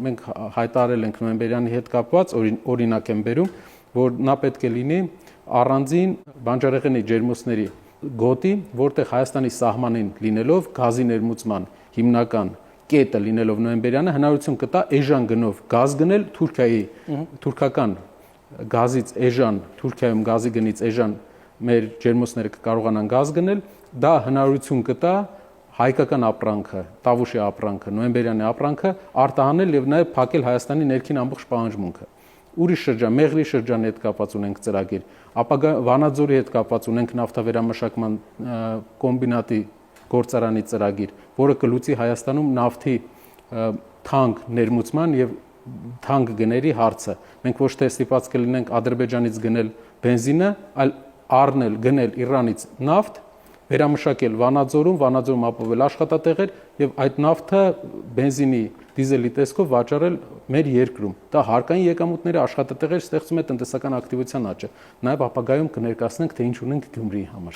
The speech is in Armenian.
մենք հայտարարել ենք նոյեմբերյանի հետ կապված, օրինակ եմ բերում, որ նա պետք է լինի առանձին բանջարեղենի ջերմոցների գոտի, որտեղ Հայաստանի սահմանին լինելով գազի ներմուծման հիմնական կետը լինելով նոյեմբերյանը հնարավորություն կտա էժան գնով գազ գնել Թուրքիայի թուրքական գազից էժան Թուրքիայում գազի գնից էժան մեր ջերմոցները կկարողանան գազ գնել, դա հնարավորություն կտա հայկական ապրանքը, Տավուշի ապրանքը, նոյեմբերյանի ապրանքը արտահանել եւ նաեւ փակել Հայաստանի ներքին ամբողջ պահանջմունքը։ Ուրիշ շրջան, Մեղրի շրջանի հետ կապված ունենք ծրագիր, ապա Վանաձորի հետ կապված ունենք նավթավերամշակման կոմբինատի գործարանի ծրագիր, որը կլուծի Հայաստանում նավթի թանկ ներմուծման եւ թանկ գների հարցը։ Մենք ոչ թե ստիպված կլինենք Ադրբեջանից գնել բենզինը, այլ առնել, գնել Իրանից նավթ, վերամշակել Վանաձորում ապավել աշխատատեղեր եւ այդ նավթը բենզինի, դիզելի տեսքով վաճառել մեր երկրում։ Դա հարկային եկամուտների աշխատատեղեր ստեղծում է տնտեսական ակտիվության աճը։ Նաեւ ապագայում կներկայացնենք, թե ինչ ունենք Գյումրիի համար։